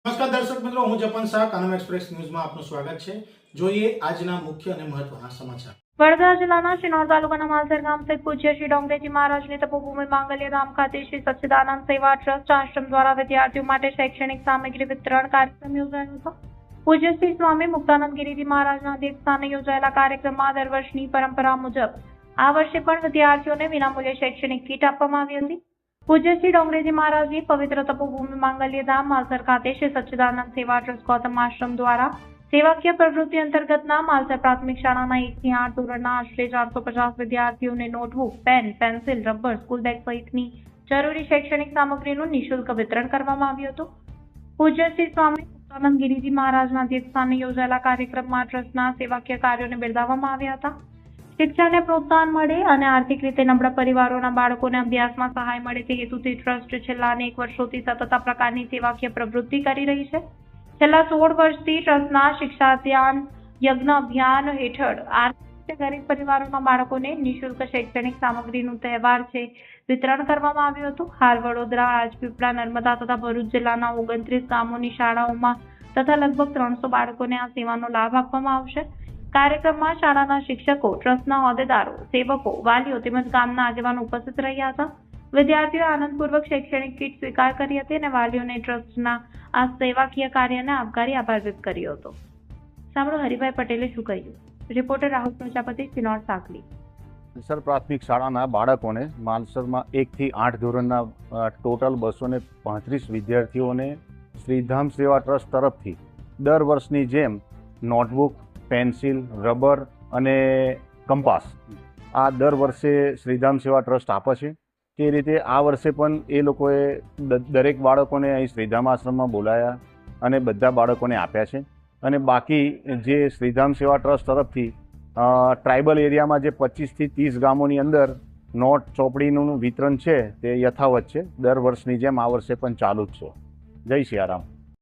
નમસ્કાર દર્શક મિત્રો, હું જપન શાહ કાનમ એક્સપ્રેસ ન્યૂઝમાં આપનું સ્વાગત છે। જોઈએ આજના મુખ્ય અને મહત્વના સમાચાર। વડોદરા જિલ્લાના શિનોર તાલુકાના માલસર ગામ સ્થિત પૂજ્ય શ્રી ડોંગરેજી મહારાજની તપોભૂમિ માંગલ્ય ધામ ખાતે શ્રી સચ્ચિદાનંદ સેવા ટ્રસ્ટ આશ્રમ દ્વારા વિદ્યાર્થીઓ માટે શૈક્ષણિક સામગ્રી વિતરણ કાર્યક્રમ યોજાયો હતો। પૂજ્ય શ્રી સ્વામી મુક્તાનંદ ગિરિજી મહારાજના અધ્યક્ષસ્થાને યોજાયેલા કાર્યક્રમમાં દર વર્ષની પરંપરા મુજબ આ વર્ષે પણ વિદ્યાર્થીઓને વિનામૂલ્યે શૈક્ષણિક કીટ આપવામાં આવી હતી। પૂજ્ય શ્રી ડોંગરેજી મહારાજની પવિત્ર તપોભૂમિ માંગલ્ય ધામ માલસર ખાતે શ્રી સચ્ચિદાનંદ સેવા ટ્રસ્ટ ગૌતમ આશ્રમ દ્વારા સેવાકીય પ્રવૃત્તિ અંતર્ગતના માલસર પ્રાથમિક શાળાના 1 થી 8 ધોરણના આશરે 450 વિદ્યાર્થીઓને notebook, pen, pencil, rubber, school bag સહિતની જરૂરી શૈક્ષણિક સામગ્રીનું નિઃશુલ્ક વિતરણ કરવામાં આવ્યું હતું। પૂજ્ય શ્રી સ્વામી મુક્તાનંદ ગિરિજી મહારાજના અધ્યક્ષસ્થાને યોજાયેલા કાર્યક્રમમાં ટ્રસ્ટના સેવાકીય કાર્યોને બિરદાવવામાં આવ્યા હતા। શિક્ષણને પ્રોત્સાહન મળે અને આર્થિક રીતે નબળા પરિવારોના બાળકોને અભ્યાસમાં સહાય મળે તે હેતુથી ટ્રસ્ટ છેલ્લા અનેક વર્ષોથી સતત આ પ્રકારની સેવાકીય પ્રવૃત્તિ કરી રહી છે। છેલ્લા 16 વર્ષથી ટ્રસ્ટના શિક્ષા ધ્યાન યજ્ઞ અભિયાન હેઠળ આર્થિક રીતે ગરીબ પરિવારોના બાળકોને નિઃશુલ્ક શૈક્ષણિક સામગ્રીનું તહેવાર છે વિતરણ કરવામાં આવ્યું હતું। હાલ વડોદરા, રાજપીપળા, નર્મદા તથા ભરૂચ જિલ્લાના 29 ગામોની શાળાઓમાં તથા લગભગ 300 બાળકોને આ સેવાનો લાભ આપવામાં આવશે। કાર્યક્રમમાં શાળાના શિક્ષકો, ટ્રસ્ટના હોદ્દેદારો, સેવકો, વાલીઓ તેમજ ગામના આગેવાનો ઉપસ્થિત રહ્યા હતા। વિદ્યાર્થીઓએ આનંદપૂર્વક શૈક્ષણિક કીટ સ્વીકાર કરી હતી અને વાલીઓને ટ્રસ્ટના આ સેવાકીય કાર્યને આવકારી આભાર વ્યક્ત કર્યો હતો। સાંભળો હરિભાઈ પટેલે શું કહ્યું। રિપોર્ટર રાહુલ પ્રજાપતિ, શિનોર સાંકલી। માલસર પ્રાથમિક શાળાના બાળકોને માલસરમાં 1 થી 8 ધોરણના ટોટલ 235 વિદ્યાર્થીઓને શ્રીધામ સેવા ટ્રસ્ટ તરફથી દર વર્ષની જેમ નોટબુક, પેન્સિલ, રબર અને કંપાસ આ દર વર્ષે શ્રીધામ સેવા ટ્રસ્ટ આપે છે। તે રીતે આ વર્ષે પણ એ લોકોએ દરેક બાળકોને અહીં શ્રીધામ આશ્રમમાં બોલાયા અને બધા બાળકોને આપ્યા છે। અને બાકી જે શ્રીધામ સેવા ટ્રસ્ટ તરફથી ટ્રાઇબલ એરિયામાં જે 25 થી 30 ગામોની અંદર નોટ ચોપડીનું વિતરણ છે તે યથાવત છે। દર વર્ષની જેમ આ વર્ષે પણ ચાલુ જ છે। જય સિયારામ।